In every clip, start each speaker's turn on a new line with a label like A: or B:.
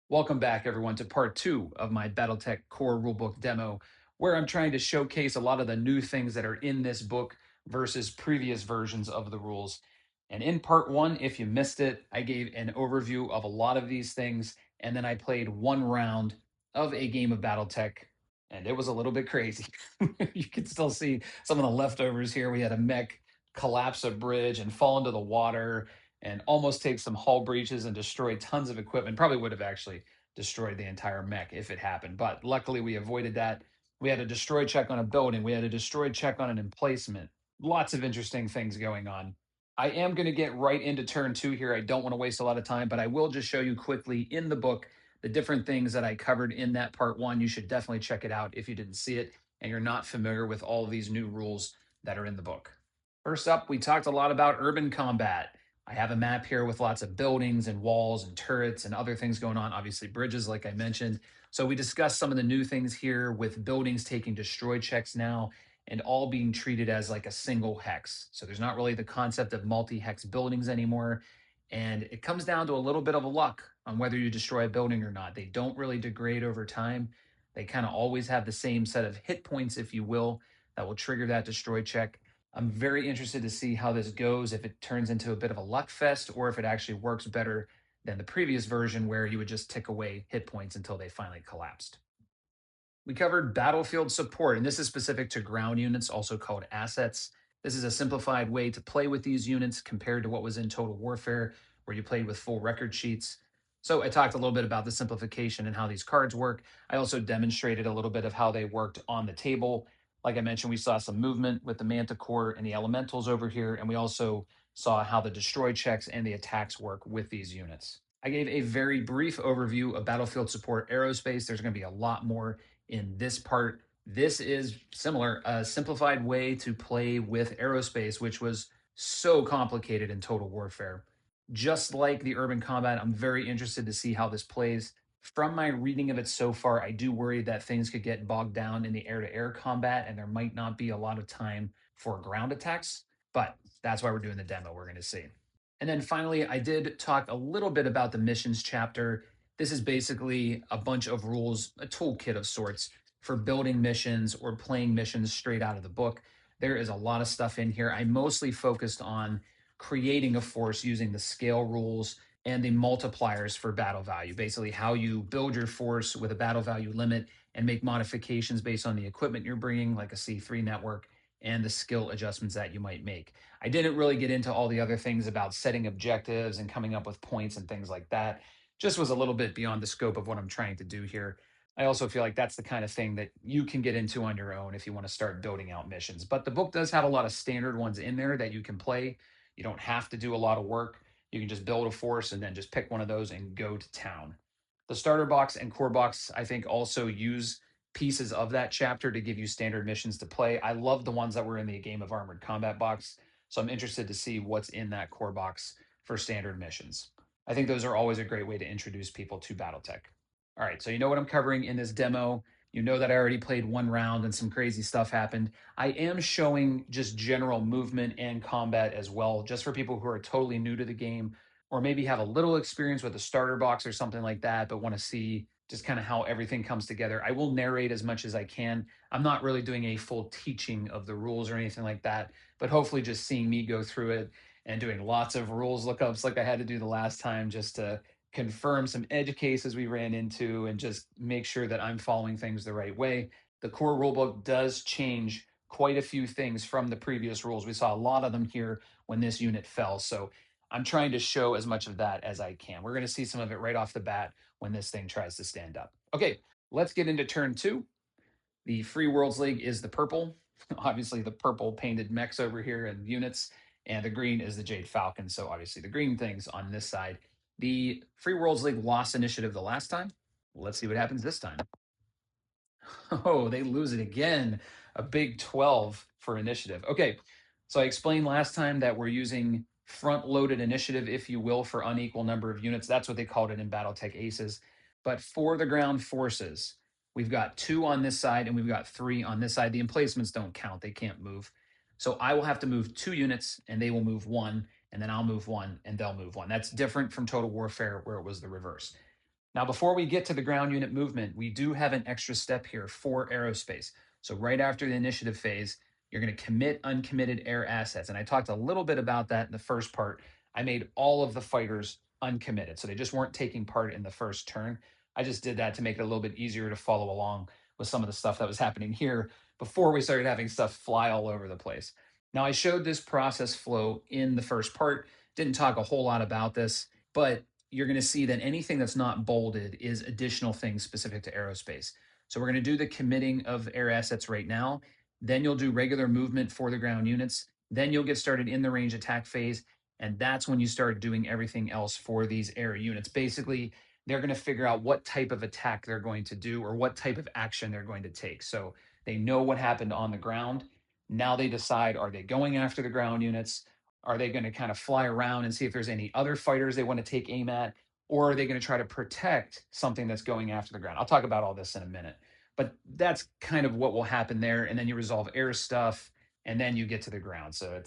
A: Welcome back, everyone, to part two of my BattleTech Core Rulebook demo, where I'm trying to showcase a lot of the new things that are in this book versus previous versions of the rules. And in part one, if you missed it, I gave an overview of a lot of these things, and then I played one round of a game of BattleTech, and it was a little bit crazy. You can still see some of the leftovers here. We had a mech collapse a bridge and fall into the water and almost take some hull breaches and destroy tons of equipment. Probably would have actually destroyed the entire mech if it happened, but luckily we avoided that. We had a destroy check on a building. We had a destroy check on an emplacement. Lots of interesting things going on. I am going to get right into turn two here. I don't want to waste a lot of time, but I will just show you quickly in the book the different things that I covered in that part one. You should definitely check it out if you didn't see it and you're not familiar with all of these new rules that are in the book. First up, we talked a lot about urban combat. I have a map here with lots of buildings and walls and turrets and other things going on, obviously bridges, like I mentioned. So we discussed some of the new things here with buildings taking destroy checks now and all being treated as like a single hex. So there's not really the concept of multi-hex buildings anymore. And it comes down to a little bit of a luck on whether you destroy a building or not. They don't really degrade over time. They kind of always have the same set of hit points, if you will, that will trigger that destroy check. I'm very interested to see how this goes, if it turns into a bit of a luck fest or if it actually works better than the previous version where you would just tick away hit points until they finally collapsed. We covered Battlefield Support, and this is specific to ground units, also called assets. This is a simplified way to play with these units compared to what was in Total Warfare, where you played with full record sheets. So I talked a little bit about the simplification and how these cards work. I also demonstrated a little bit of how they worked on the table. Like I mentioned, we saw some movement with the Manticore and the Elementals over here, and we also saw how the destroy checks and the attacks work with these units. I gave a very brief overview of Battlefield Support Aerospace. There's going to be a lot more in this part. This is similar, a simplified way to play with aerospace, which was so complicated in Total Warfare. Just like the urban combat, I'm very interested to see how this plays. From my reading of it so far, I do worry that things could get bogged down in the air to air combat, and there might not be a lot of time for ground attacks. But that's why we're doing the demo. We're going to see. And then finally, I did talk a little bit about the missions chapter. This is basically a bunch of rules, a toolkit of sorts for building missions or playing missions straight out of the book. There is a lot of stuff in here. I mostly focused on creating a force using the scale rules and the multipliers for battle value, basically how you build your force with a battle value limit and make modifications based on the equipment you're bringing, like a C3 network, and the skill adjustments that you might make. I didn't really get into all the other things about setting objectives and coming up with points and things like that. Just was a little bit beyond the scope of what I'm trying to do here. I also feel like that's the kind of thing that you can get into on your own if you want to start building out missions. But the book does have a lot of standard ones in there that you can play. You don't have to do a lot of work. You can just build a force and then just pick one of those and go to town. The starter box and core box, I think, also use pieces of that chapter to give you standard missions to play. I love the ones that were in the Game of Armored Combat box, so I'm interested to see what's in that core box for standard missions. I think those are always a great way to introduce people to Battletech. All right, so you know what I'm covering in this demo. You know that I already played one round and some crazy stuff happened. I am showing just general movement and combat as well, just for people who are totally new to the game or maybe have a little experience with a starter box or something like that, but want to see just kind of how everything comes together. I will narrate as much as I can. I'm not really doing a full teaching of the rules or anything like that, but hopefully just seeing me go through it and doing lots of rules lookups like I had to do the last time just to confirm some edge cases we ran into and just make sure that I'm following things the right way. The core rulebook does change quite a few things from the previous rules. We saw a lot of them here when this unit fell. So I'm trying to show as much of that as I can. We're going to see some of it right off the bat when this thing tries to stand up. Okay, let's get into turn two. The Free Worlds League is the purple. Obviously, the purple painted mechs over here and units, and the green is the Jade Falcon. So, obviously, the green things on this side. The Free Worlds League lost initiative the last time. Let's see what happens this time. Oh, they lose it again. A big 12 for initiative. Okay, so I explained last time that we're using front-loaded initiative, if you will, for unequal number of units. That's what they called it in BattleTech Aces. But for the ground forces, we've got 2 on this side and we've got 3 on this side. The emplacements don't count. They can't move. So I will have to move 2 units and they will move 1, and then I'll move 1 and they'll move 1. That's different from Total Warfare where it was the reverse. Now, before we get to the ground unit movement, we do have an extra step here for aerospace. So right after the initiative phase, you're going to commit uncommitted air assets. And I talked a little bit about that in the first part. I made all of the fighters uncommitted. So they just weren't taking part in the first turn. I just did that to make it a little bit easier to follow along with some of the stuff that was happening here before we started having stuff fly all over the place. Now, I showed this process flow in the first part, didn't talk a whole lot about this, but you're going to see that anything that's not bolded is additional things specific to aerospace. So we're going to do the committing of air assets right now. Then you'll do regular movement for the ground units. Then you'll get started in the range attack phase. And that's when you start doing everything else for these air units. Basically, they're going to figure out what type of attack they're going to do or what type of action they're going to take. So they know what happened on the ground. Now they decide, are they going after the ground units? Are they going to kind of fly around and see if there's any other fighters they want to take aim at? Or are they going to try to protect something that's going after the ground? I'll talk about all this in a minute. But that's kind of what will happen there. And then you resolve air stuff and then you get to the ground. So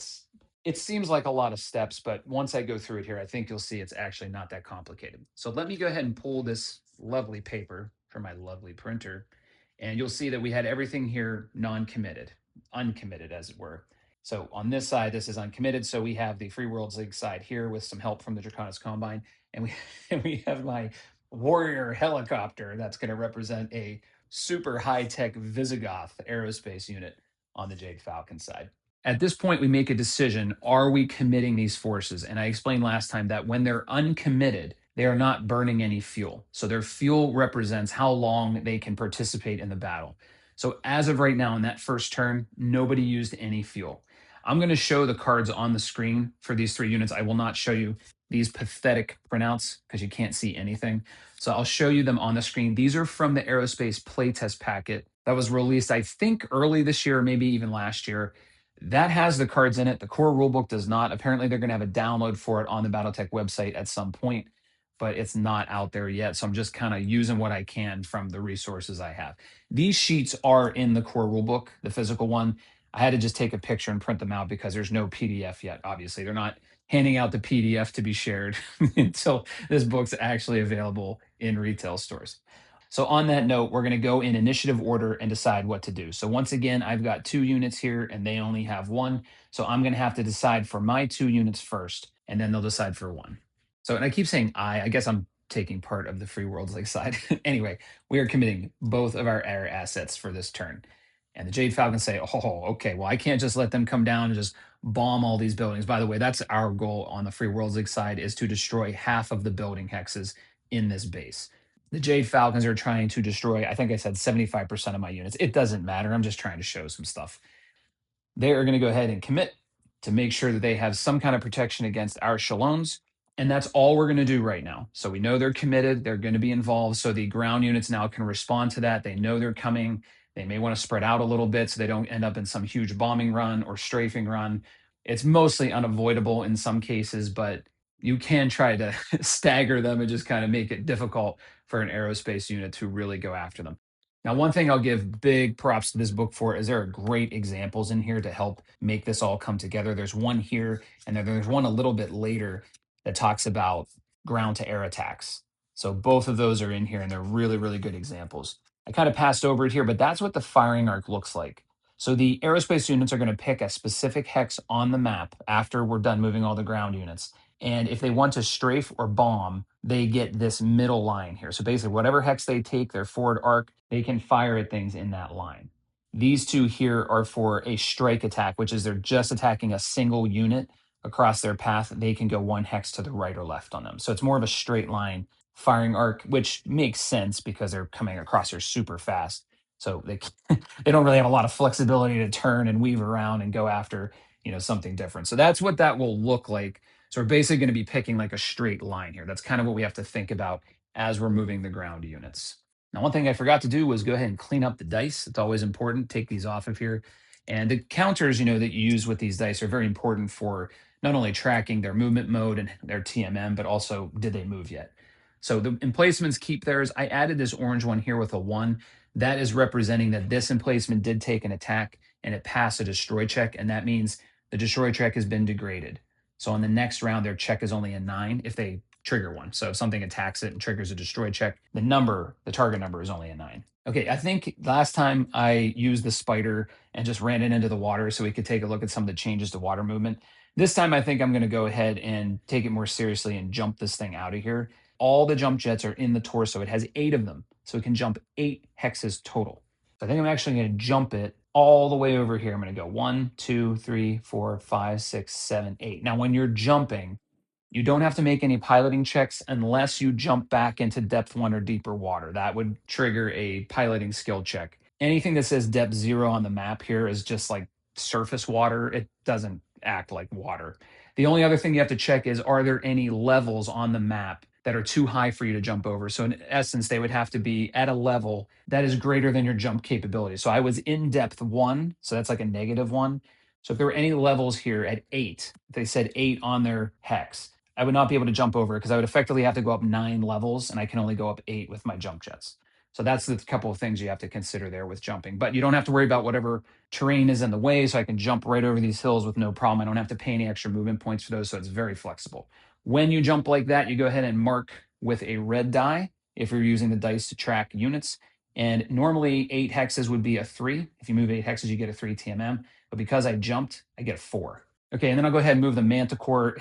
A: it seems like a lot of steps, but once I go through it here, I think you'll see it's actually not that complicated. So let me go ahead and pull this lovely paper from my lovely printer. And you'll see that we had everything here non-committed, uncommitted as it were. So on this side, this is uncommitted. So we have the Free Worlds League side here with some help from the Draconis Combine. And we, and we have my Warrior helicopter that's going to represent a super high-tech Visigoth aerospace unit on the Jade Falcon side. At this point, we make a decision. Are we committing these forces? And I explained last time that when they're uncommitted, they are not burning any fuel. So their fuel represents how long they can participate in the battle. So as of right now, in that first turn, nobody used any fuel. I'm going to show the cards on the screen for these three units. I will not show you these pathetic printouts because you can't see anything. So I'll show you them on the screen. These are from the Aerospace playtest packet that was released, I think, early this year, maybe even last year. That has the cards in it. The core rulebook does not. Apparently, they're going to have a download for it on the BattleTech website at some point, but it's not out there yet. So I'm just kind of using what I can from the resources I have. These sheets are in the core rulebook, the physical one. I had to just take a picture and print them out because there's no PDF yet. Obviously, they're not handing out the PDF to be shared until this book's actually available in retail stores. So on that note, we're going to go in initiative order and decide what to do. So once again, I've got two units here and they only have one. So I'm going to have to decide for my two units first, and then they'll decide for one. So, and I keep saying I guess I'm taking part of the Free Worlds League side. Anyway, we are committing both of our air assets for this turn. And the Jade Falcons say, oh, okay, well, I can't just let them come down and just bomb all these buildings. By the way, that's our goal on the Free Worlds League side, is to destroy half of the building hexes in this base. The Jade Falcons are trying to destroy, I think I said 75% of my units. It doesn't matter. I'm just trying to show some stuff. They are going to go ahead and commit to make sure that they have some kind of protection against our Shilones. And that's all we're going to do right now. So we know they're committed. They're going to be involved. So the ground units now can respond to that. They know they're coming. They may want to spread out a little bit so they don't end up in some huge bombing run or strafing run. It's mostly unavoidable in some cases, but you can try to stagger them and just kind of make it difficult for an aerospace unit to really go after them. Now, one thing I'll give big props to this book for is there are great examples in here to help make this all come together. There's one here, and then there's one a little bit later that talks about ground to air attacks. So both of those are in here, and they're really, really good examples. I kind of passed over it here, but that's what the firing arc looks like. So the aerospace units are going to pick a specific hex on the map after we're done moving all the ground units. And if they want to strafe or bomb, they get this middle line here. So basically, whatever hex they take, their forward arc, they can fire at things in that line. These two here are for a strike attack, which is they're just attacking a single unit across their path. They can go one hex to the right or left on them. So it's more of a straight line firing arc, which makes sense because they're coming across here super fast. So they they don't really have a lot of flexibility to turn and weave around and go after, something different. So that's what that will look like. So we're basically going to be picking like a straight line here. That's kind of what we have to think about as we're moving the ground units. Now, one thing I forgot to do was go ahead and clean up the dice. It's always important. Take these off of here. And the counters, that you use with these dice are very important for not only tracking their movement mode and their TMM, but also did they move yet? So the emplacements keep theirs. I added this orange one here with a 1. That is representing that this emplacement did take an attack and it passed a destroy check. And that means the destroy check has been degraded. So on the next round, their check is only a 9 if they trigger one. So if something attacks it and triggers a destroy check, the target number is only a 9. Okay, I think last time I used the spider and just ran it into the water so we could take a look at some of the changes to water movement. This time I think I'm going to go ahead and take it more seriously and jump this thing out of here. All the jump jets are in the torso. It has 8 of them, so it can jump 8 hexes total. So I think I'm actually going to jump it all the way over here. I'm going to go 1, 2, 3, 4, 5, 6, 7, 8. Now, when you're jumping, you don't have to make any piloting checks unless you jump back into depth 1 or deeper water. That would trigger a piloting skill check. Anything that says depth 0 on the map here is just like surface water. It doesn't act like water. The only other thing you have to check is, are there any levels on the map that are too high for you to jump over? So in essence, they would have to be at a level that is greater than your jump capability. So I was in depth 1, so that's like a -1. So if there were any levels here at 8, if they said 8 on their hex, I would not be able to jump over it because I would effectively have to go up 9 levels, and I can only go up 8 with my jump jets. So that's the couple of things you have to consider there with jumping. But you don't have to worry about whatever terrain is in the way, so I can jump right over these hills with no problem. I don't have to pay any extra movement points for those, so it's very flexible. When you jump like that, you go ahead and mark with a red die if you're using the dice to track units. And normally 8 hexes would be a 3. If you move 8 hexes, you get a 3 TMM. But because I jumped, I get a 4. Okay, and then I'll go ahead and move the Manticore.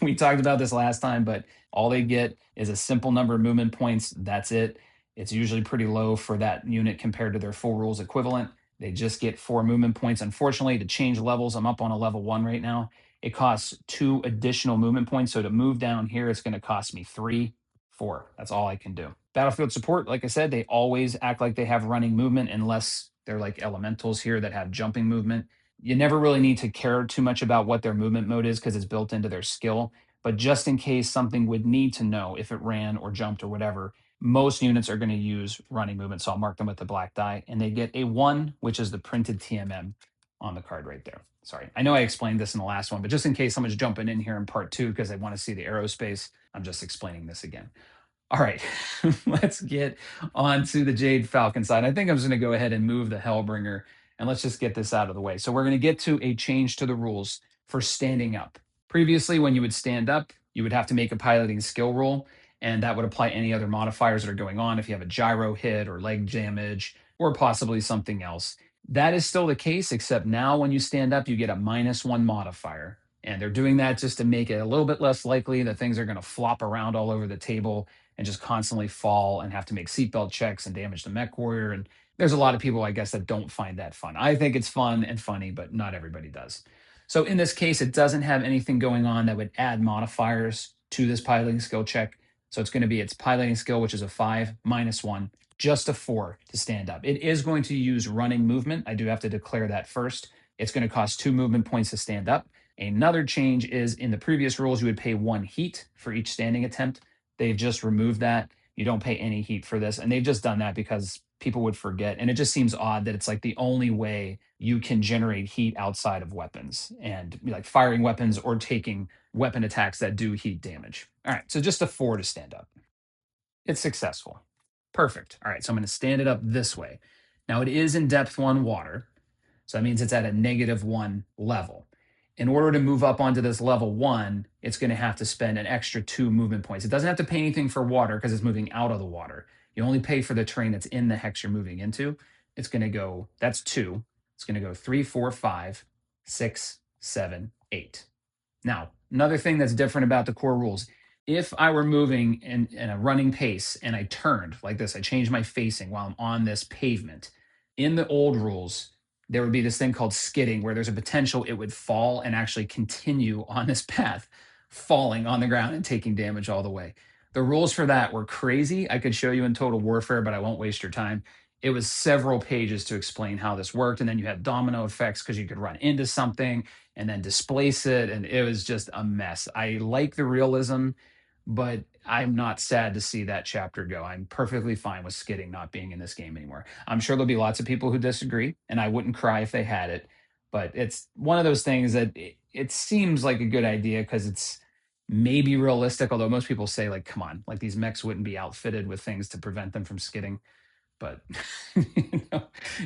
A: We talked about this last time, but all they get is a simple number of movement points. That's it. It's usually pretty low for that unit compared to their full rules equivalent. They just get 4 movement points. Unfortunately, to change levels, I'm up on a level 1 right now. It costs 2 additional movement points. So to move down here, it's going to cost me 3, 4. That's all I can do. Battlefield support, like I said, they always act like they have running movement unless they're like elementals here that have jumping movement. You never really need to care too much about what their movement mode is because it's built into their skill. But just in case something would need to know if it ran or jumped or whatever, most units are going to use running movement. So I'll mark them with the black die, and they get a 1, which is the printed TMM on the card right there. Sorry. I know I explained this in the last one, but just in case someone's jumping in here in part 2 because they want to see the aerospace, I'm just explaining this again. All right, let's get on to the Jade Falcon side. I think I'm just going to go ahead and move the Hellbringer, and let's just get this out of the way. So we're going to get to a change to the rules for standing up. Previously, when you would stand up, you would have to make a piloting skill roll, and that would apply any other modifiers that are going on if you have a gyro hit or leg damage or possibly something else. That is still the case, except now when you stand up, you get a -1 modifier. And they're doing that just to make it a little bit less likely that things are going to flop around all over the table and just constantly fall and have to make seatbelt checks and damage the mech warrior. And there's a lot of people, I guess, that don't find that fun. I think it's fun and funny, but not everybody does. So in this case, it doesn't have anything going on that would add modifiers to this piloting skill check. So it's going to be its piloting skill, which is a 5 -1, just a 4 to stand up. It is going to use running movement. I do have to declare that first. It's going to cost 2 movement points to stand up. Another change is in the previous rules, you would pay 1 heat for each standing attempt. They've just removed that. You don't pay any heat for this. And they've just done that because people would forget. And it just seems odd that it's like the only way you can generate heat outside of weapons and like firing weapons or taking weapon attacks that do heat damage. All right. So just a 4 to stand up. It's successful. Perfect. All right. So I'm going to stand it up this way. Now it is in depth 1 water. So that means it's at a -1 level. In order to move up onto this level 1, it's going to have to spend an extra 2 movement points. It doesn't have to pay anything for water because it's moving out of the water. You only pay for the terrain that's in the hex you're moving into. It's going to go, that's 2. It's going to go 3, 4, 5, 6, 7, 8. Now, another thing that's different about the core rules, if I were moving in a running pace and I turned like this, I changed my facing while I'm on this pavement, in the old rules, there would be this thing called skidding where there's a potential it would fall and actually continue on this path, falling on the ground and taking damage all the way. The rules for that were crazy. I could show you in Total Warfare, but I won't waste your time. It was several pages to explain how this worked. And then you had domino effects because you could run into something and then displace it. And it was just a mess. I like the realism, but I'm not sad to see that chapter go. I'm perfectly fine with skidding not being in this game anymore. I'm sure there'll be lots of people who disagree, and I wouldn't cry if they had it. But it's one of those things that it seems like a good idea because it's maybe realistic, although most people say, like, come on, like these mechs wouldn't be outfitted with things to prevent them from skidding. But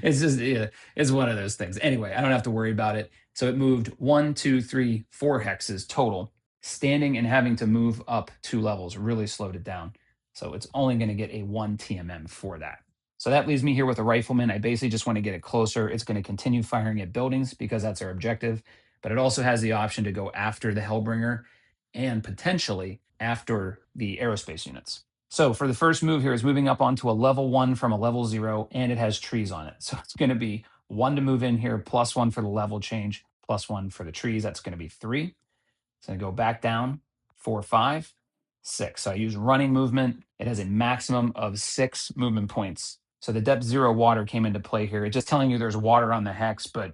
A: it's just, yeah, it's one of those things. Anyway, I don't have to worry about it. So it moved 1, 2, 3, 4 hexes total. Standing and having to move up 2 levels really slowed it down. So it's only going to get a 1 TMM for that. So that leaves me here with a rifleman. I basically just want to get it closer. It's going to continue firing at buildings because that's our objective, but it also has the option to go after the Hellbringer and potentially after the aerospace units. So for the first move here is moving up onto a level 1 from a level 0, and it has trees on it. So it's going to be 1 to move in here, +1 for the level change, +1 for the trees. That's going to be 3. So I go back down, 4, 5, 6. So I use running movement. It has a maximum of 6 movement points. So the depth 0 water came into play here. It's just telling you there's water on the hex, but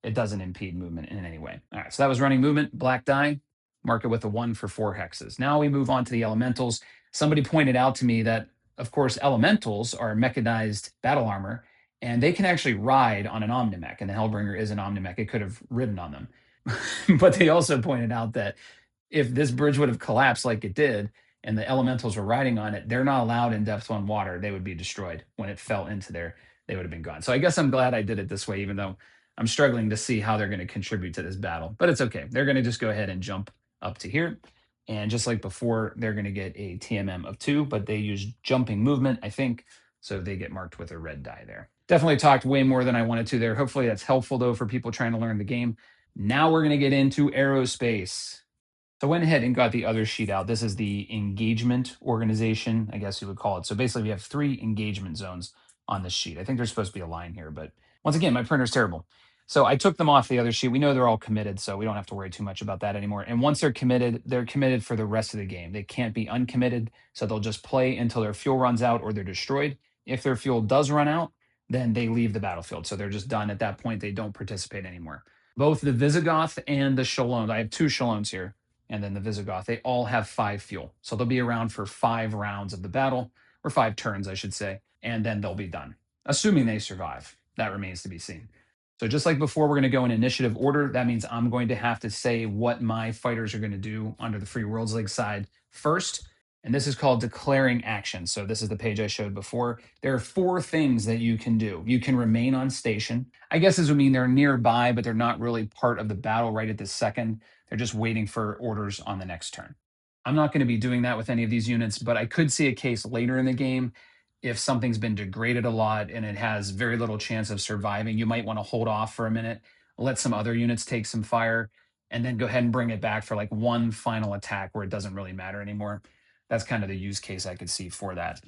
A: it doesn't impede movement in any way. All right, so that was running movement, black die, mark it with a 1 for 4 hexes. Now we move on to the elementals. Somebody pointed out to me that, of course, elementals are mechanized battle armor, and they can actually ride on an Omnimech, and the Hellbringer is an Omnimech. It could have ridden on them. But they also pointed out that if this bridge would have collapsed like it did and the elementals were riding on it, they're not allowed in depth 1 water. They would be destroyed. When it fell into there, they would have been gone. So I guess I'm glad I did it this way, even though I'm struggling to see how they're going to contribute to this battle. But it's okay. They're going to just go ahead and jump up to here. And just like before, they're going to get a TMM of 2, but they use jumping movement, I think. So they get marked with a red die there. Definitely talked way more than I wanted to there. Hopefully that's helpful, though, for people trying to learn the game. Now we're going to get into aerospace. So I went ahead and got the other sheet out. This is the engagement organization, I guess you would call it. So basically, we have 3 engagement zones on this sheet. I think there's supposed to be a line here, but once again, my printer's terrible. So I took them off the other sheet. We know they're all committed, so we don't have to worry too much about that anymore. And once they're committed for the rest of the game. They can't be uncommitted, so they'll just play until their fuel runs out or they're destroyed. If their fuel does run out, then they leave the battlefield. So they're just done at that point. They don't participate anymore. Both the Visigoth and the Shilones, I have 2 Shilones here, and then the Visigoth, they all have 5 fuel. So they'll be around for 5 rounds of the battle, or 5 turns, I should say, and then they'll be done, assuming they survive. That remains to be seen. So just like before, we're going to go in initiative order. That means I'm going to have to say what my fighters are going to do under the Free Worlds League side first. And this is called declaring action. So this is the page I showed before. There are 4 things that you can do. You can remain on station. I guess this would mean they're nearby, but they're not really part of the battle right at this second. They're just waiting for orders on the next turn. I'm not going to be doing that with any of these units, but I could see a case later in the game if something's been degraded a lot and it has very little chance of surviving. You might want to hold off for a minute, let some other units take some fire, and then go ahead and bring it back for like one final attack where it doesn't really matter anymore. That's kind of the use case I could see for that.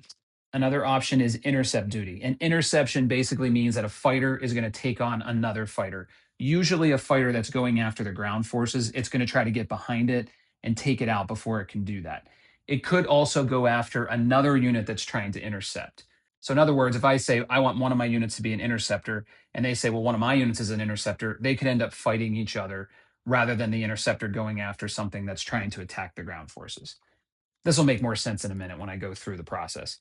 A: Another option is intercept duty. And interception basically means that a fighter is going to take on another fighter. Usually a fighter that's going after the ground forces, it's going to try to get behind it and take it out before it can do that. It could also go after another unit that's trying to intercept. So in other words, if I say I want one of my units to be an interceptor and they say, well, one of my units is an interceptor, they could end up fighting each other rather than the interceptor going after something that's trying to attack the ground forces. This will make more sense in a minute when I go through the process.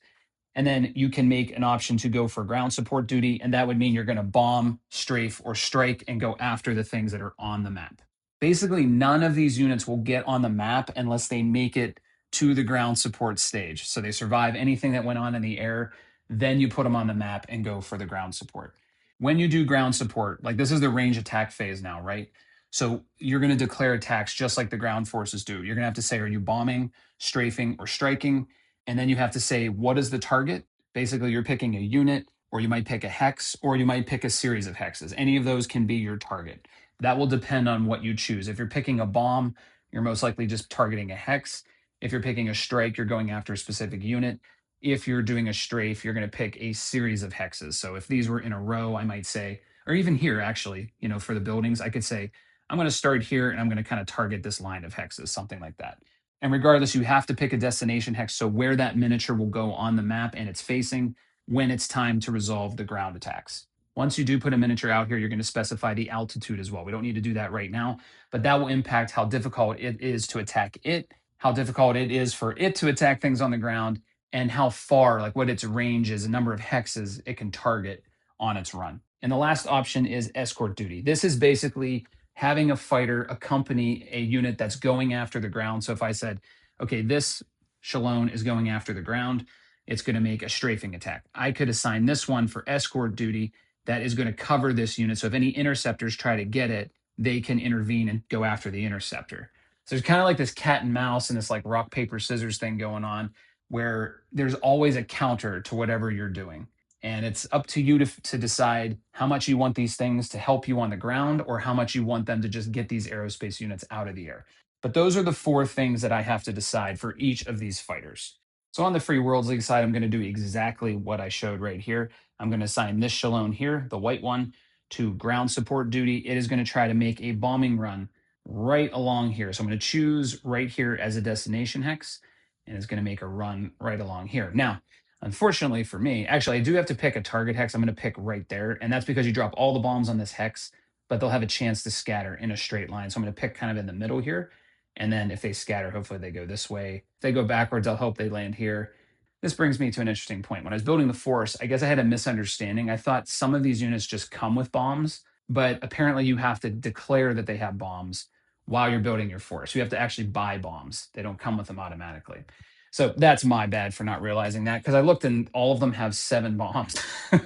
A: And then you can make an option to go for ground support duty. And that would mean you're going to bomb, strafe, or strike and go after the things that are on the map. Basically, none of these units will get on the map unless they make it to the ground support stage. So they survive anything that went on in the air. Then you put them on the map and go for the ground support. When you do ground support, like this is the range attack phase now, right? So you're going to declare attacks just like the ground forces do. You're going to have to say, are you bombing, strafing, or striking? And then you have to say, what is the target? Basically, you're picking a unit, or you might pick a hex, or you might pick a series of hexes. Any of those can be your target. That will depend on what you choose. If you're picking a bomb, you're most likely just targeting a hex. If you're picking a strike, you're going after a specific unit. If you're doing a strafe, you're going to pick a series of hexes. So if these were in a row, I might say, or even here, actually, for the buildings, I could say, I'm going to start here and I'm going to kind of target this line of hexes, something like that. And regardless, you have to pick a destination hex, so where that miniature will go on the map and it's facing when it's time to resolve the ground attacks. Once you do put a miniature out here, you're going to specify the altitude as well. We don't need to do that right now, but that will impact how difficult it is to attack it, how difficult it is for it to attack things on the ground, and how far, like what its range is, the number of hexes it can target on its run. And the last option is escort duty. This is basically having a fighter accompany a unit that's going after the ground. So if I said, okay, this Shalone is going after the ground, it's going to make a strafing attack. I could assign this one for escort duty that is going to cover this unit. So if any interceptors try to get it, they can intervene and go after the interceptor. So there's kind of like this cat and mouse and this like rock, paper, scissors thing going on where there's always a counter to whatever you're doing. And it's up to you to decide how much you want these things to help you on the ground or how much you want them to just get these aerospace units out of the air. But those are the four things that I have to decide for each of these fighters. So on the Free Worlds League side, I'm going to do exactly what I showed right here. I'm going to assign this Shilone here, the white one, to ground support duty. It is going to try to make a bombing run right along here. So I'm going to choose right here as a destination hex, and it's going to make a run right along here. Now, unfortunately for me, actually, I do have to pick a target hex. I'm going to pick right there, and that's because you drop all the bombs on this hex, but they'll have a chance to scatter in a straight line. So I'm going to pick kind of in the middle here, and then if they scatter, hopefully they go this way. If they go backwards, I'll hope they land here. This brings me to an interesting point. When I was building the force, I guess I had a misunderstanding. I thought some of these units just come with bombs, but apparently you have to declare that they have bombs while you're building your force. You have to actually buy bombs. They don't come with them automatically. So that's my bad for not realizing that, because I looked and all of them have 7 bombs.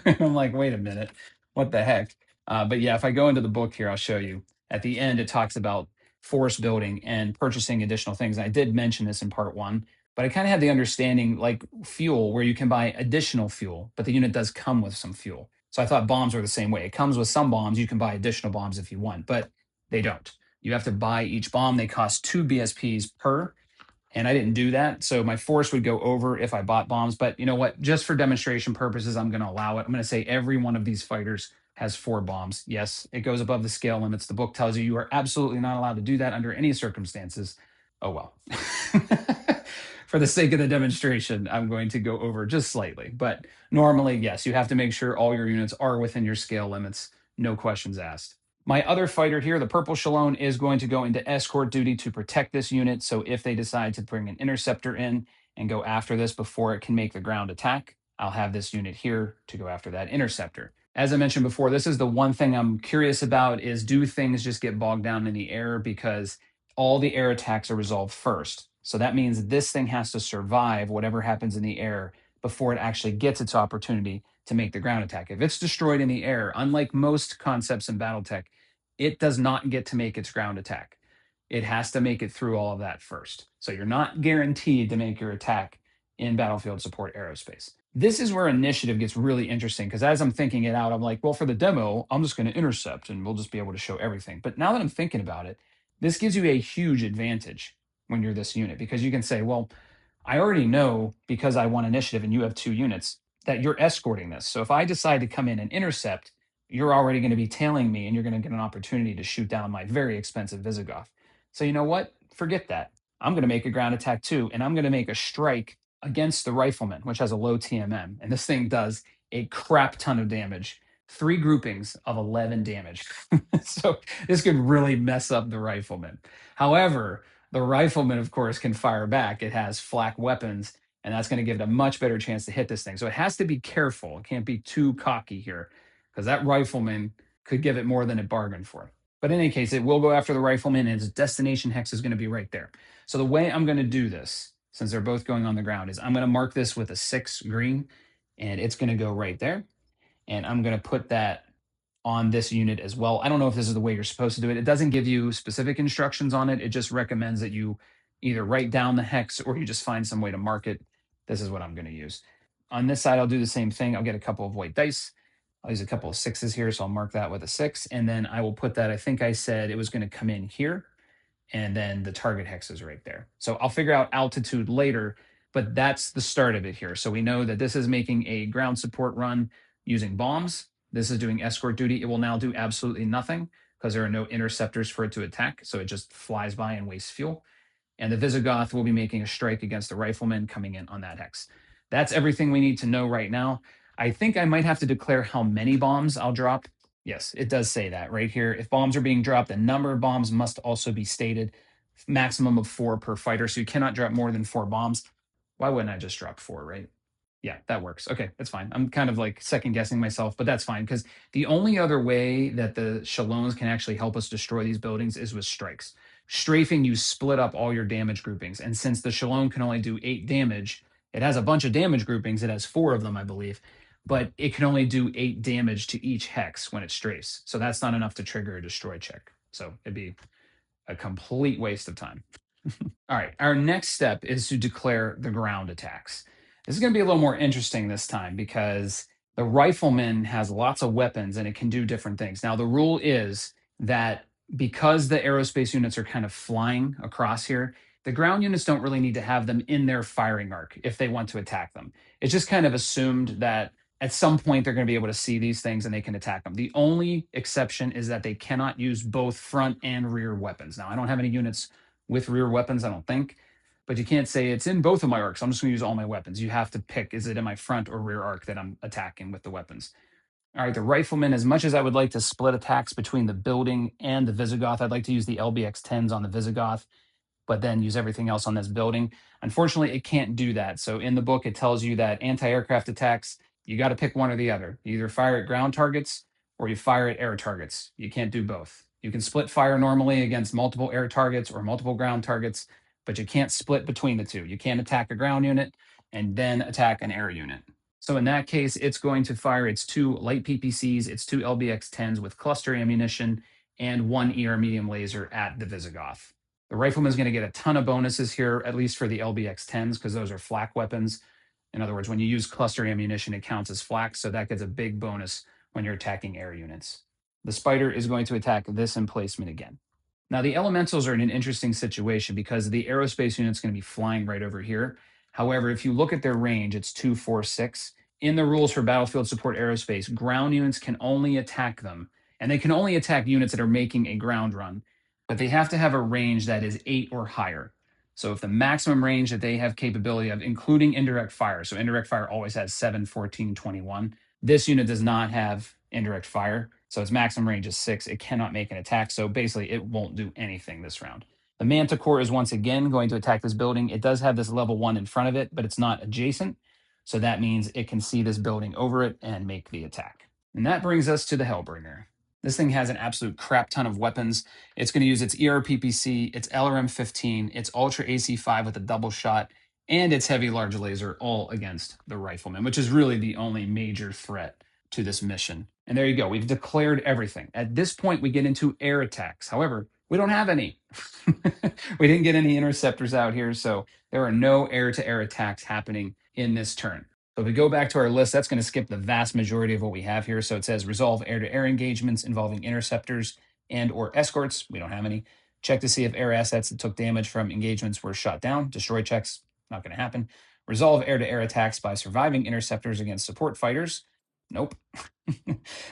A: I'm like, wait a minute, what the heck? But yeah, if I go into the book here, I'll show you. At the end, it talks about force building and purchasing additional things. And I did mention this in part 1, but I kind of had the understanding like fuel where you can buy additional fuel, but the unit does come with some fuel. So I thought bombs were the same way. It comes with some bombs. You can buy additional bombs if you want, but they don't. You have to buy each bomb. They cost 2 BSPs per, and I didn't do that. So my force would go over if I bought bombs. But you know what? Just for demonstration purposes, I'm going to allow it. I'm going to say every one of these fighters has 4 bombs. Yes, it goes above the scale limits. The book tells you you are absolutely not allowed to do that under any circumstances. Oh, well. For the sake of the demonstration, I'm going to go over just slightly. But normally, yes, you have to make sure all your units are within your scale limits. No questions asked. My other fighter here, the purple Shilone, is going to go into escort duty to protect this unit. So if they decide to bring an interceptor in and go after this before it can make the ground attack, I'll have this unit here to go after that interceptor. As I mentioned before, this is the one thing I'm curious about is, do things just get bogged down in the air? Because all the air attacks are resolved first. So that means this thing has to survive whatever happens in the air before it actually gets its opportunity to make the ground attack. If it's destroyed in the air, unlike most concepts in BattleTech, it does not get to make its ground attack. It has to make it through all of that first. So you're not guaranteed to make your attack in Battlefield Support Aerospace. This is where initiative gets really interesting, because as I'm thinking it out, I'm like, well, for the demo, I'm just going to intercept and we'll just be able to show everything. But now that I'm thinking about it, this gives you a huge advantage when you're this unit, because you can say, well, I already know, because I won initiative and you have 2 units, that you're escorting this. So if I decide to come in and intercept, you're already going to be tailing me and you're going to get an opportunity to shoot down my very expensive Visigoth. So you know what? Forget that. I'm going to make a ground attack too, and I'm going to make a strike against the rifleman, which has a low TMM. And this thing does a crap ton of damage. 3 groupings of 11 damage. So this could really mess up the rifleman. However, the rifleman, of course, can fire back. It has flak weapons, and that's going to give it a much better chance to hit this thing. So it has to be careful. It can't be too cocky here, because that rifleman could give it more than it bargained for. But in any case, it will go after the rifleman, and its destination hex is going to be right there. So the way I'm going to do this, since they're both going on the ground, is I'm going to mark this with a 6 green, and it's going to go right there. And I'm going to put that on this unit as well. I don't know if this is the way you're supposed to do it. It doesn't give you specific instructions on it. It just recommends that you either write down the hex or you just find some way to mark it. This is what I'm going to use. On this side, I'll do the same thing. I'll get a couple of white dice. I'll use a couple of 6s here, so I'll mark that with a 6. And then I will put that, I think I said it was going to come in here, and then the target hex is right there. So I'll figure out altitude later, but that's the start of it here. So we know that this is making a ground support run using bombs. This is doing escort duty. It will now do absolutely nothing because there are no interceptors for it to attack. So it just flies by and wastes fuel. And the Visigoth will be making a strike against the rifleman coming in on that hex. That's everything we need to know right now. I think I might have to declare how many bombs I'll drop. Yes, it does say that right here. If bombs are being dropped, the number of bombs must also be stated. Maximum of 4 per fighter. So you cannot drop more than 4 bombs. Why wouldn't I just drop 4, right? Yeah, that works. Okay, that's fine. I'm kind of like second guessing myself, but that's fine, because the only other way that the Shilones can actually help us destroy these buildings is with strikes. Strafing, you split up all your damage groupings. And since the Shilone can only do 8 damage, it has a bunch of damage groupings. It has 4 of them, I believe, but it can only do 8 damage to each hex when it strafes. So that's not enough to trigger a destroy check. So it'd be A complete waste of time. All right, our next step is to declare the ground attacks. This is going to be a little more interesting this time because the rifleman has lots of weapons and it can do different things. Now, the rule is that because the aerospace units are kind of flying across here, the ground units don't really need to have them in their firing arc if they want to attack them. It's just kind of assumed that at some point they're going to be able to see these things and they can attack them. The only exception is that they cannot use both front and rear weapons. Now, I don't have any units with rear weapons, I don't think. But you can't say it's in both of my arcs. I'm just going to use all my weapons. You have to pick, is it in my front or rear arc that I'm attacking with the weapons? All right, the rifleman, as much as I would like to split attacks between the building and the Visigoth, I'd like to use the LBX 10s on the Visigoth, but then use everything else on this building. Unfortunately, it can't do that. So in the book, it tells you that anti-aircraft attacks, you got to pick one or the other. You either fire at ground targets or you fire at air targets. You can't do both. You can split fire normally against multiple air targets or multiple ground targets, but you can't split between the two. You can't attack a ground unit and then attack an air unit. So in that case, it's going to fire its two light PPCs, its two LBX 10s with cluster ammunition, and one ER medium laser at the Visigoth. The rifleman is going to get a ton of bonuses here, at least for the LBX 10s, because those are flak weapons. In other words, when you use cluster ammunition, it counts as flak, so that gets a big bonus when you're attacking air units. The Spider is going to attack this emplacement again. Now, the elementals are in an interesting situation because the aerospace unit's going to be flying right over here. However, if you look at their range, it's 2, 4, 6. In the rules for Battlefield Support Aerospace, ground units can only attack them, and they can only attack units that are making a ground run, but they have to have a range that is 8 or higher. So if the maximum range that they have capability of, including indirect fire, so indirect fire always has 7, 14, 21. This unit does not have indirect fire, so its maximum range is 6. It cannot make an attack, so basically it won't do anything this round. The Manticore is once again going to attack this building. It does have this level 1 in front of it, but it's not adjacent, so that means it can see this building over it and make the attack. And that brings us to the Hellbringer. This thing has an absolute crap ton of weapons. It's going to use its ERPPC, its LRM-15, its Ultra AC-5 with a double shot, and its heavy large laser, all against the Rifleman, which is really the only major threat to this mission. And there you go. We've declared everything. At this point, we get into air attacks. However, we don't have any. We didn't get any interceptors out here, so there are no air-to-air attacks happening in this turn. So if we go back to our list, that's going to skip the vast majority of what we have here. So it says resolve air-to-air engagements involving interceptors and or escorts. We don't have any. Check to see if air assets that took damage from engagements were shot down. Destroy checks, not going to happen. Resolve air-to-air attacks by surviving interceptors against support fighters. Nope.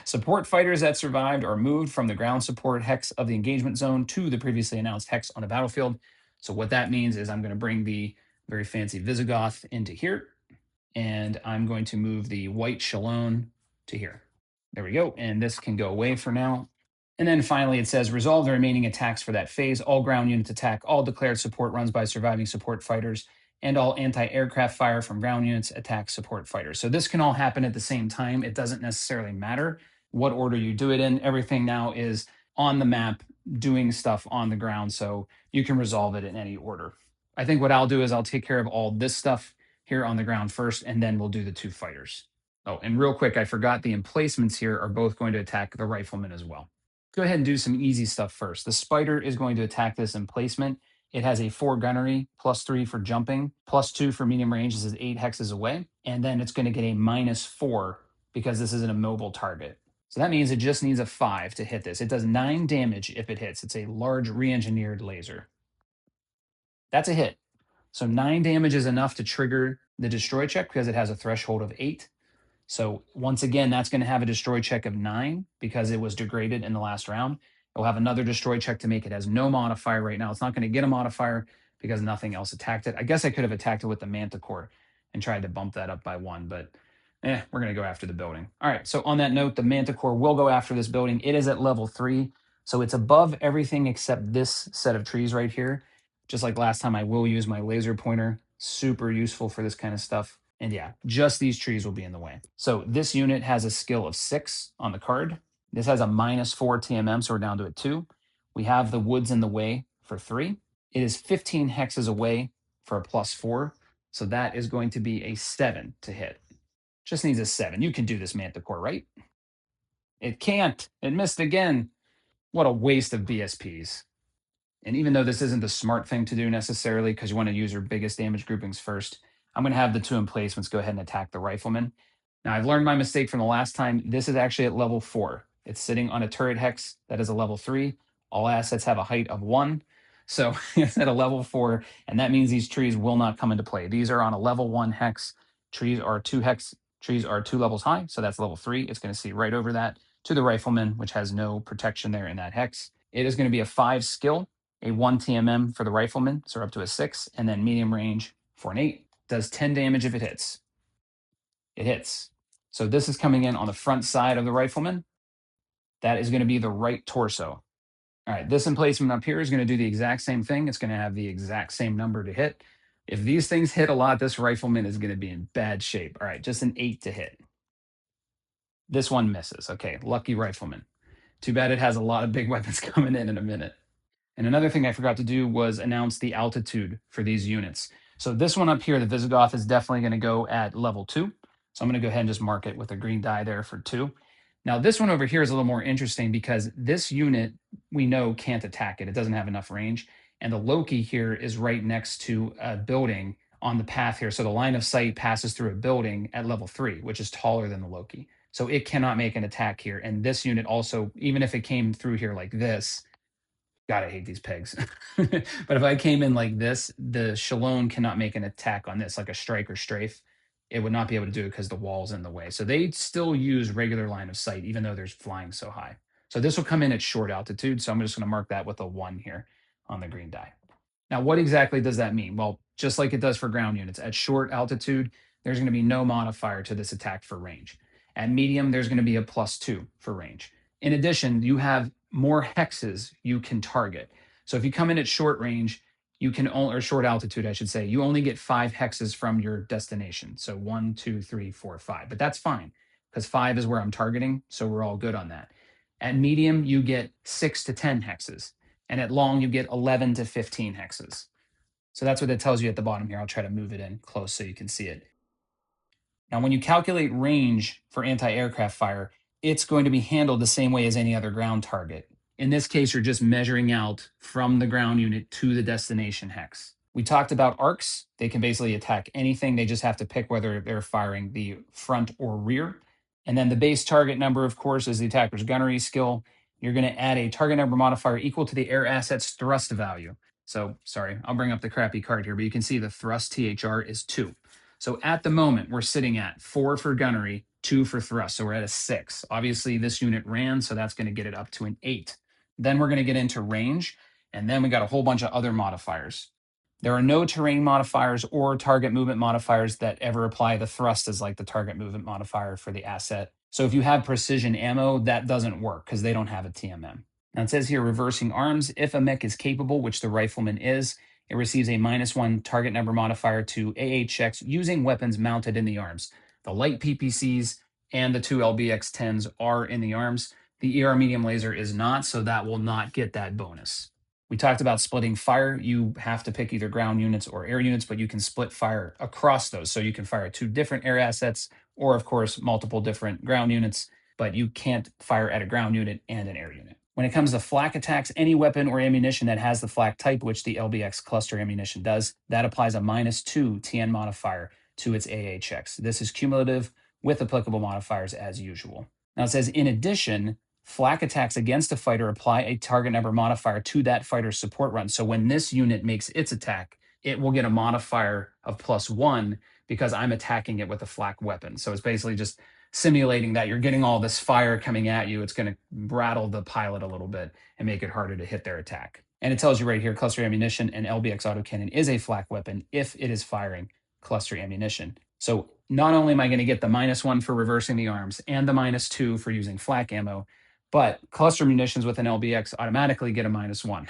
A: Support fighters that survived are moved from the ground support hex of the engagement zone to the previously announced hex on the battlefield. So what that means is I'm going to bring the very fancy Visigoth into here, and I'm going to move the white Shilone to here. There we go. And this can go away for now. And then finally, it says resolve the remaining attacks for that phase. All ground units attack all declared support runs by surviving support fighters, and all anti-aircraft fire from ground units attack support fighters. So this can all happen at the same time. It doesn't necessarily matter what order you do it in. Everything now is on the map doing stuff on the ground, so you can resolve it in any order. I think what I'll do is I'll take care of all this stuff here on the ground first, and then we'll do the two fighters. Oh, and real quick, I forgot the emplacements here are both going to attack the rifleman as well. Go ahead and do some easy stuff first. The Spider is going to attack this emplacement. It has a 4 gunnery, +3 for jumping, +2 for medium range. This is 8 hexes away. And then it's going to get a -4 because this is an immobile target. So that means it just needs a 5 to hit this. It does 9 damage if it hits. It's a large re-engineered laser. That's a hit. So 9 damage is enough to trigger the destroy check because it has a threshold of 8. So once again, that's going to have a destroy check of 9 because it was degraded in the last round. It'll have another destroy check to make it has no modifier right now. It's not going to get a modifier because nothing else attacked it. I guess I could have attacked it with the Manticore and tried to bump that up by 1, but we're going to go after the building. All right, so on that note, the Manticore will go after this building. It is at level 3, so it's above everything except this set of trees right here. Just like last time, I will use my laser pointer. Super useful for this kind of stuff. And yeah, just these trees will be in the way. So this unit has a skill of 6 on the card. This has a -4 TMM, so we're down to a 2. We have the woods in the way for 3. It is 15 hexes away for a +4. So that is going to be a 7 to hit. Just needs a 7. You can do this, Manticore, right? It can't. It missed again. What a waste of BSPs. And even though this isn't the smart thing to do necessarily, because you want to use your biggest damage groupings first, I'm going to have the two emplacements go ahead and attack the rifleman. Now, I've learned my mistake from the last time. This is actually at level 4. It's sitting on a turret hex that is a level 3. All assets have a height of 1. So it's at a level 4, and that means these trees will not come into play. These are on a level 1 hex. Trees are 2 levels high, so that's level 3. It's going to see right over that to the rifleman, which has no protection there in that hex. It is going to be a 5 skill, a 1 TMM for the rifleman, so up to a 6, and then medium range for an 8. Does 10 damage if it hits. It hits. So this is coming in on the front side of the rifleman. That is going to be the right torso. All right, this emplacement up here is going to do the exact same thing. It's going to have the exact same number to hit. If these things hit a lot, this rifleman is going to be in bad shape. All right, just an 8 to hit. This one misses. Okay, lucky rifleman. Too bad it has a lot of big weapons coming in a minute. And another thing I forgot to do was announce the altitude for these units. So this one up here, the Visigoth, is definitely going to go at level 2. So I'm going to go ahead and just mark it with a green die there for 2. Now this one over here is a little more interesting because this unit, we know, can't attack it. It doesn't have enough range. And the Loki here is right next to a building on the path here. So the line of sight passes through a building at level 3, which is taller than the Loki. So it cannot make an attack here. And this unit also, even if it came through here like this, God, I hate these pegs. But if I came in like this, the Shilone cannot make an attack on this, like a strike or strafe. It would not be able to do it because the wall's in the way. So they still use regular line of sight, even though there's flying so high. So this will come in at short altitude. So I'm just going to mark that with a 1 here on the green die. Now, what exactly does that mean? Well, just like it does for ground units, at short altitude, there's going to be no modifier to this attack for range. At medium, there's going to be a +2 for range. In addition, you have more hexes you can target. So if you come in at short range, you can only, or short altitude, I should say, you only get 5 hexes from your destination. So 1, 2, 3, 4, 5. But that's fine because 5 is where I'm targeting. So we're all good on that. At medium, you get 6 to 10 hexes. And at long, you get 11 to 15 hexes. So that's what it tells you at the bottom here. I'll try to move it in close so you can see it. Now, when you calculate range for anti-aircraft fire, it's going to be handled the same way as any other ground target. In this case, you're just measuring out from the ground unit to the destination hex. We talked about arcs. They can basically attack anything. They just have to pick whether they're firing the front or rear. And then the base target number, of course, is the attacker's gunnery skill. You're going to add a target number modifier equal to the air asset's thrust value. So, sorry, I'll bring up the crappy card here, but you can see the thrust THR is 2. So at the moment, we're sitting at 4 for gunnery, 2 for thrust. So we're at a 6. Obviously, this unit ran, so that's going to get it up to an 8. Then we're going to get into range, and then we got a whole bunch of other modifiers. There are no terrain modifiers or target movement modifiers that ever apply. The thrust is like the target movement modifier for the asset. So if you have precision ammo, that doesn't work because they don't have a TMM. Now it says here reversing arms. If a mech is capable, which the rifleman is, it receives a -1 target number modifier to AA checks using weapons mounted in the arms. The light PPCs and the 2 LBX-10s are in the arms. The ER medium laser is not, so that will not get that bonus. We talked about splitting fire. You have to pick either ground units or air units, but you can split fire across those. So you can fire 2 different air assets or, of course, multiple different ground units, but you can't fire at a ground unit and an air unit. When it comes to flak attacks, any weapon or ammunition that has the flak type, which the LBX cluster ammunition does, that applies a -2 TN modifier to its AA checks. This is cumulative with applicable modifiers as usual. Now it says, in addition, flak attacks against a fighter apply a target number modifier to that fighter's support run. So when this unit makes its attack, it will get a modifier of +1 because I'm attacking it with a flak weapon. So it's basically just simulating that you're getting all this fire coming at you. It's going to rattle the pilot a little bit and make it harder to hit their attack. And it tells you right here, cluster ammunition and LBX autocannon is a flak weapon if it is firing cluster ammunition. So not only am I going to get the -1 for reversing the arms and the -2 for using flak ammo, but cluster munitions with an LBX automatically get a -1.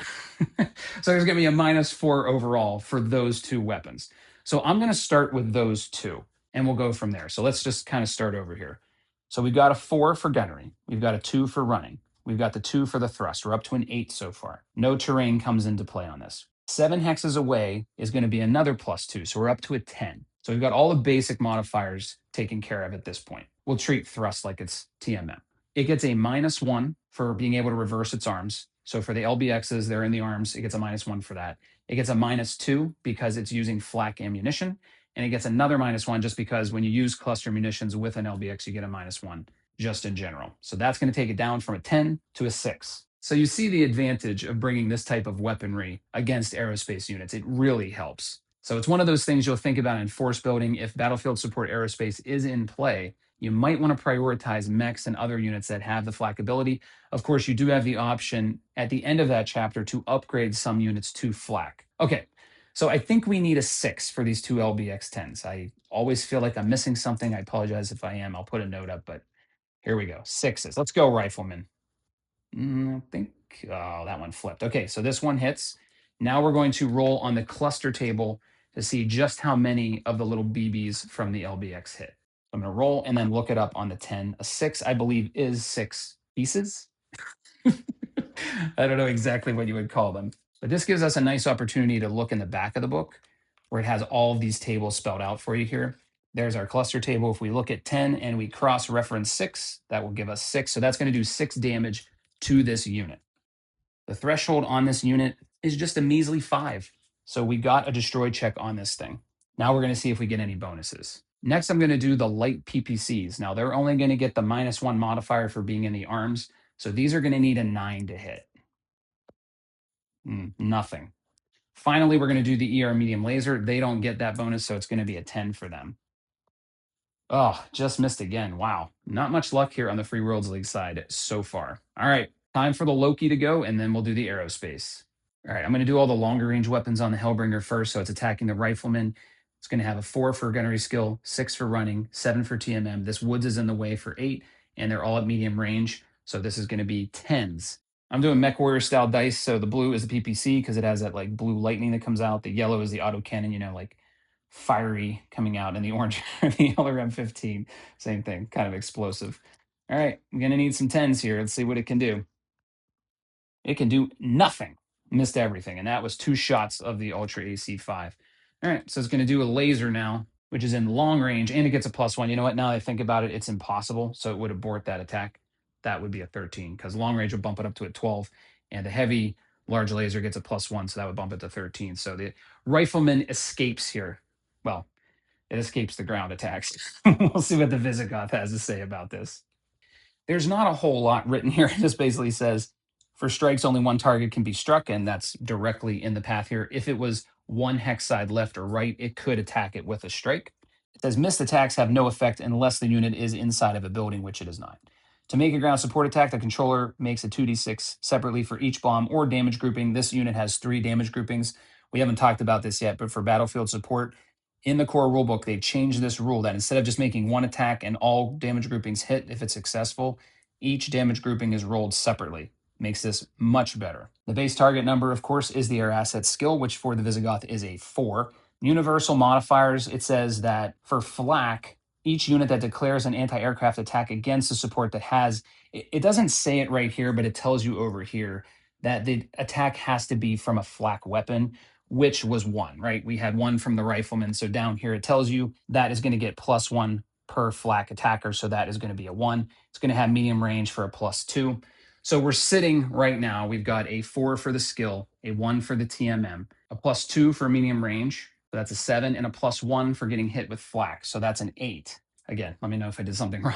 A: So there's going to be a -4 overall for those 2 weapons. So I'm going to start with those 2 and we'll go from there. So let's just kind of start over here. So we've got a 4 for gunnery. We've got a 2 for running. We've got the 2 for the thrust. We're up to an 8 so far. No terrain comes into play on this. 7 hexes away is going to be another +2. So we're up to a 10. So we've got all the basic modifiers taken care of at this point. We'll treat thrust like it's TMM. It gets a -1 for being able to reverse its arms. So for the LBXs, they're in the arms, it gets a -1 for that. It gets a -2 because it's using flak ammunition, and it gets another -1 just because when you use cluster munitions with an LBX, you get a -1 just in general. So that's going to take it down from a 10 to a 6. So you see the advantage of bringing this type of weaponry against aerospace units. It really helps. So it's one of those things you'll think about in force building. If Battlefield Support Aerospace is in play, you might want to prioritize mechs and other units that have the flak ability. Of course, you do have the option at the end of that chapter to upgrade some units to flak. Okay, so I think we need a 6 for these two LBX-10s. I always feel like I'm missing something. I apologize if I am. I'll put a note up, but here we go. 6s. Let's go, Rifleman. I think, oh, that one flipped. Okay, so this one hits. Now we're going to roll on the cluster table to see just how many of the little BBs from the LBX hit. I'm going to roll and then look it up on the 10. A 6, I believe, is 6 pieces. I don't know exactly what you would call them, but this gives us a nice opportunity to look in the back of the book where it has all of these tables spelled out for you here. There's our cluster table. If we look at 10 and we cross reference 6, that will give us 6. So that's going to do 6 damage to this unit. The threshold on this unit is just a measly 5. So we got a destroy check on this thing. Now we're going to see if we get any bonuses. Next, I'm going to do the light PPCs. Now they're only going to get the -1 modifier for being in the arms. So these are going to need a 9 to hit. Nothing. Finally, we're going to do the ER medium laser. They don't get that bonus, so it's going to be a 10 for them. Oh, just missed again. Wow. Not much luck here on the Free Worlds League side so far. All right, time for the Loki to go, and then we'll do the aerospace. All right, I'm going to do all the longer range weapons on the Hellbringer first. So it's attacking the rifleman. It's going to have a 4 for gunnery skill, 6 for running, 7 for TMM. This Woods is in the way for 8, and they're all at medium range. So this is going to be 10s. I'm doing Mech Warrior style dice. So the blue is the PPC because it has that like blue lightning that comes out. The yellow is the autocannon, you know, like fiery coming out, and the orange, the yellow M15, same thing, kind of explosive. All right, I'm going to need some 10s here. Let's see what it can do. It can do nothing. Missed everything. And that was 2 shots of the Ultra AC5. All right, so it's going to do a laser now, which is in long range, and it gets a +1. You know what? Now that I think about it, it's impossible. So it would abort that attack. That would be a 13 because long range would bump it up to a 12. And the heavy large laser gets a +1. So that would bump it to 13. So the rifleman escapes here. Well, it escapes the ground attacks. We'll see what the Visigoth has to say about this. There's not a whole lot written here. It just basically says for strikes, only one target can be struck, and that's directly in the path here. If it was one hex side left or right, it could attack it with a strike. It says missed attacks have no effect unless the unit is inside of a building, which it is not. To make a ground support attack, the controller makes a 2d6 separately for each bomb or damage grouping. This unit has 3 damage groupings. We haven't talked about this yet, but for Battlefield Support, in the core rulebook, they've changed this rule that instead of just making one attack and all damage groupings hit if it's successful, each damage grouping is rolled separately. Makes this much better. The base target number, of course, is the air asset skill, which for the Visigoth is a 4. Universal modifiers, it says that for flak, each unit that declares an anti-aircraft attack against a support that has, it doesn't say it right here, but it tells you over here that the attack has to be from a flak weapon, which was 1, right? We had 1 from the rifleman. So down here, it tells you that is going to get +1 per flak attacker. So that is going to be a 1. It's going to have medium range for a +2. So we're sitting right now, we've got a 4 for the skill, a 1 for the TMM, a +2 for medium range. So that's a 7, and a +1 for getting hit with flak. So that's an 8. Again, let me know if I did something wrong.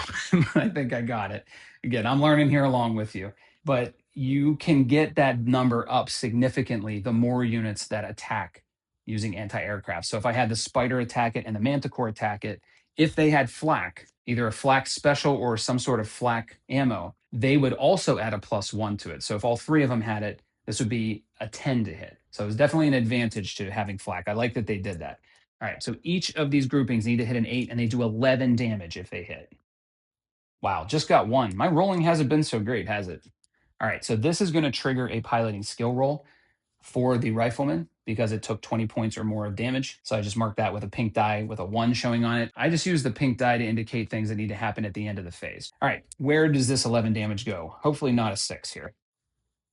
A: I think I got it. Again, I'm learning here along with you. But you can get that number up significantly the more units that attack using anti-aircraft. So if I had the Spider attack it and the Manticore attack it, if they had flak, either a flak special or some sort of flak ammo, they would also add a +1 to it. So if all 3 of them had it, this would be a 10 to hit. So it's definitely an advantage to having flak. I like that they did that. All right, so each of these groupings need to hit an 8, and they do 11 damage if they hit. Wow, just got 1. My rolling hasn't been so great, has it? All right, so this is going to trigger a piloting skill roll for the rifleman because it took 20 points or more of damage. So I just marked that with a pink die with a 1 showing on it. I just use the pink die to indicate things that need to happen at the end of the phase. All right, where does this 11 damage go? Hopefully not a 6 here.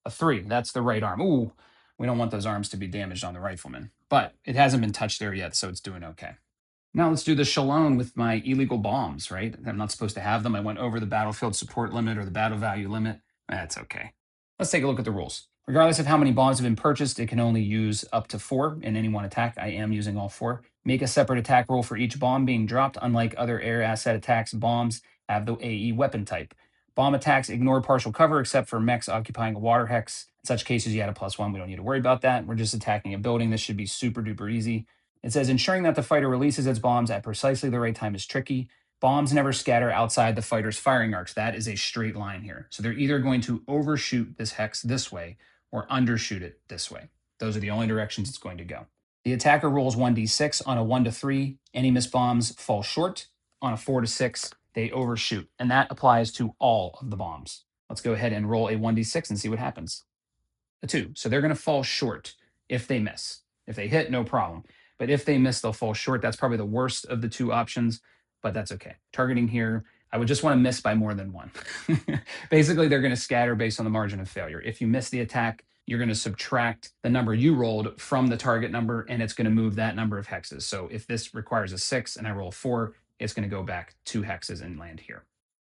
A: A 3, that's the right arm. Ooh, we don't want those arms to be damaged on the rifleman, but it hasn't been touched there yet, so it's doing okay. Now let's do the Shilone with my illegal bombs, right? I'm not supposed to have them. I went over the battlefield support limit or the battle value limit. That's okay. Let's take a look at the rules. Regardless of how many bombs have been purchased, it can only use up to 4 in any one attack. I am using all 4. Make a separate attack roll for each bomb being dropped. Unlike other air asset attacks, bombs have the AE weapon type. Bomb attacks ignore partial cover except for mechs occupying a water hex. In such cases, you add a +1. We don't need to worry about that. We're just attacking a building. This should be super duper easy. It says ensuring that the fighter releases its bombs at precisely the right time is tricky. Bombs never scatter outside the fighter's firing arcs. That is a straight line here. So they're either going to overshoot this hex this way or undershoot it this way. Those are the only directions it's going to go. The attacker rolls 1d6 on a 1 to 3. Any missed bombs fall short. On a 4 to 6, they overshoot. And that applies to all of the bombs. Let's go ahead and roll a 1d6 and see what happens. A 2. So they're going to fall short if they miss. If they hit, no problem. But if they miss, they'll fall short. That's probably the worst of the two options, but that's okay. Targeting here, I would just want to miss by more than 1. Basically, they're going to scatter based on the margin of failure. If you miss the attack, you're going to subtract the number you rolled from the target number, and it's going to move that number of hexes. So if this requires a 6 and I roll 4, it's going to go back 2 hexes and land here.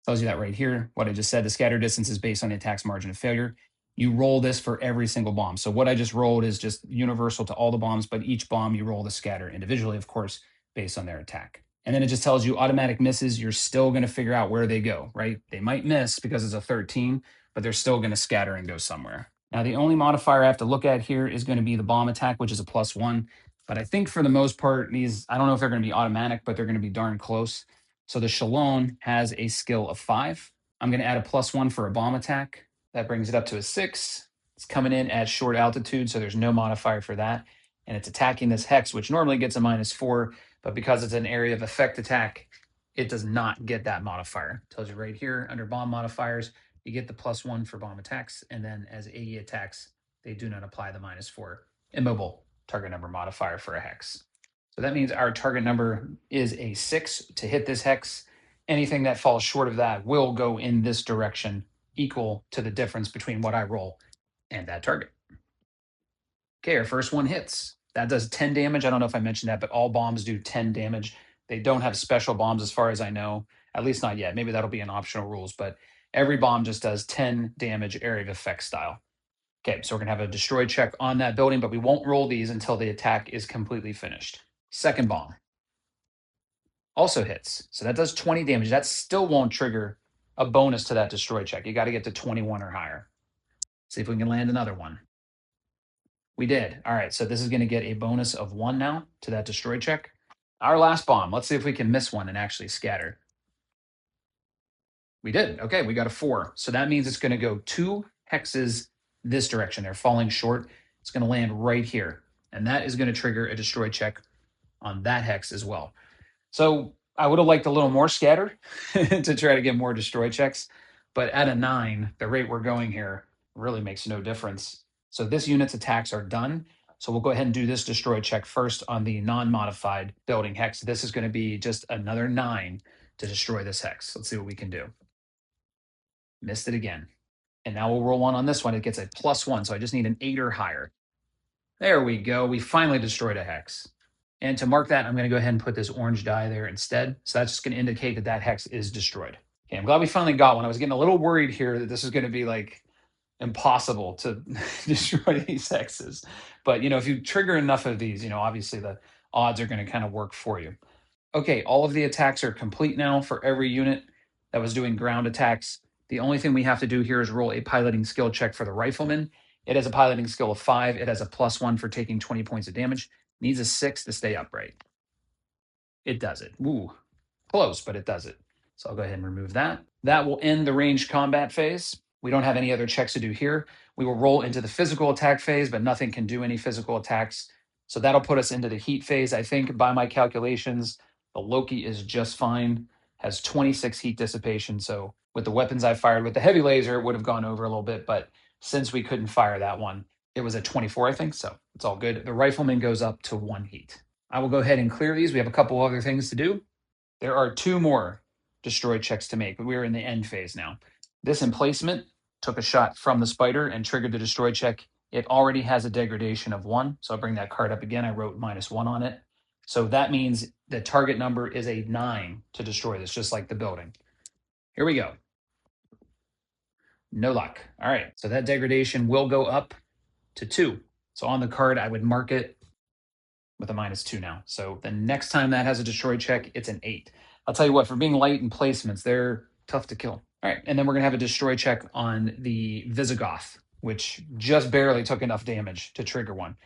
A: Tells you that right here. What I just said, the scatter distance is based on the attack's margin of failure. You roll this for every single bomb. So what I just rolled is just universal to all the bombs, but each bomb you roll the scatter individually, of course, based on their attack. And then it just tells you automatic misses, you're still going to figure out where they go, right? They might miss because it's a 13, but they're still going to scatter and go somewhere. Now, the only modifier I have to look at here is going to be the bomb attack, which is a +1. But I think for the most part, these, I don't know if they're going to be automatic, but they're going to be darn close. So the Shilone has a skill of 5. I'm going to add a +1 for a bomb attack. That brings it up to a 6. It's coming in at short altitude, so there's no modifier for that. And it's attacking this hex, which normally gets a -4, but because it's an area of effect attack, it does not get that modifier. It tells you right here under bomb modifiers, you get the +1 for bomb attacks, and then as AE attacks, they do not apply the -4 immobile target number modifier for a hex. So that means our target number is a 6 to hit this hex. Anything that falls short of that will go in this direction, equal to the difference between what I roll and that target. Okay, our first one hits. That does 10 damage. I don't know if I mentioned that, but all bombs do 10 damage. They don't have special bombs as far as I know, at least not yet. Maybe that'll be in optional rules, but every bomb just does 10 damage area of effect style. Okay, so we're gonna have a destroy check on that building, but we won't roll these until the attack is completely finished. Second bomb also hits. So that does 20 damage. That still won't trigger a bonus to that destroy check. You got to get to 21 or higher. See if we can land another one. We did. All right, so this is going to get a bonus of 1 now to that destroy check. Our last bomb. Let's see if we can miss one and actually scatter. We did. Okay, we got a 4. So that means it's going to go 2 hexes this direction. They're falling short. It's going to land right here. And that is going to trigger a destroy check on that hex as well. So I would have liked a little more scatter to try to get more destroy checks. But at a 9, the rate we're going here really makes no difference. So this unit's attacks are done. So we'll go ahead and do this destroy check first on the non-modified building hex. This is going to be just another 9 to destroy this hex. Let's see what we can do. Missed it again. And now we'll roll one on this one. It gets a +1, so I just need an 8 or higher. There we go. We finally destroyed a hex. And to mark that, I'm going to go ahead and put this orange die there instead. So that's just going to indicate that that hex is destroyed. Okay, I'm glad we finally got one. I was getting a little worried here that this is going to be like impossible to destroy these hexes. But, if you trigger enough of these, obviously the odds are going to kind of work for you. Okay, all of the attacks are complete now for every unit that was doing ground attacks. The only thing we have to do here is roll a piloting skill check for the rifleman. It has a piloting skill of 5. It has a +1 for taking 20 points of damage. Needs a 6 to stay upright. It does it. Ooh, close, but it does it. So I'll go ahead and remove that. That will end the ranged combat phase. We don't have any other checks to do here. We will roll into the physical attack phase, but nothing can do any physical attacks. So that'll put us into the heat phase. I think by my calculations, the Loki is just fine, has 26 heat dissipation. So with the weapons I fired with the heavy laser, it would have gone over a little bit, but since we couldn't fire that one, it was at 24, I think, so it's all good. The rifleman goes up to 1 heat. I will go ahead and clear these. We have a couple other things to do. There are 2 more destroy checks to make, but we're in the end phase now. This emplacement took a shot from the spider and triggered the destroy check. It already has a degradation of 1, so I'll bring that card up again. I wrote -1 on it. So that means the target number is a 9 to destroy this, just like the building. Here we go. No luck. All right. So that degradation will go up to 2. So on the card, I would mark it with a -2 now. So the next time that has a destroy check, it's an 8. I'll tell you what, for being light in placements, they're tough to kill. All right. And then we're going to have a destroy check on the Visigoth, which just barely took enough damage to trigger one.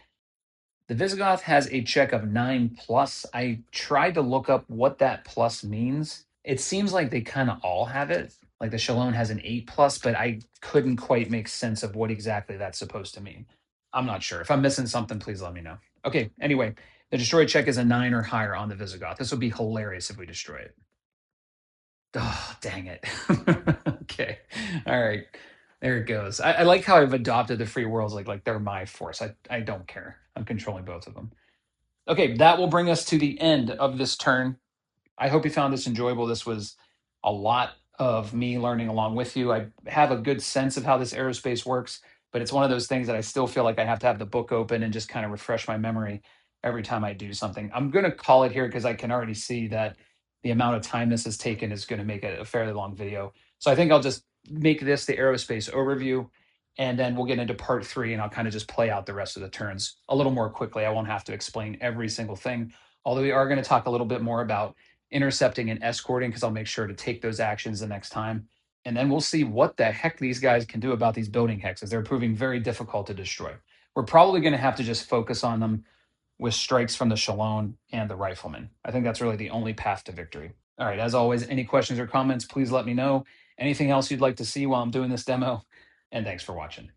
A: The Visigoth has a check of 9 plus. I tried to look up what that plus means. It seems like they kind of all have it. Like the Shilone has an 8 plus, but I couldn't quite make sense of what exactly that's supposed to mean. I'm not sure. If I'm missing something, please let me know. Okay, anyway, the destroy check is a 9 or higher on the Visigoth. This would be hilarious if we destroy it. Oh, dang it. Okay. All right. There it goes. I like how I've adopted the free worlds like they're my force. I don't care. I'm controlling both of them. Okay, that will bring us to the end of this turn. I hope you found this enjoyable. This was a lot of me learning along with you. I have a good sense of how this aerospace works, but it's one of those things that I still feel like I have to have the book open and just kind of refresh my memory every time I do something. I'm going to call it here because I can already see that the amount of time this has taken is going to make it a fairly long video. So I think I'll just make this the aerospace overview, and then we'll get into part 3 and I'll kind of just play out the rest of the turns a little more quickly. I won't have to explain every single thing, although we are going to talk a little bit more about intercepting and escorting because I'll make sure to take those actions the next time. And then we'll see what the heck these guys can do about these building hexes. They're proving very difficult to destroy. We're probably going to have to just focus on them with strikes from the Shalone and the Rifleman. I think that's really the only path to victory. All right, as always, any questions or comments, please let me know. Anything else you'd like to see while I'm doing this demo? And thanks for watching.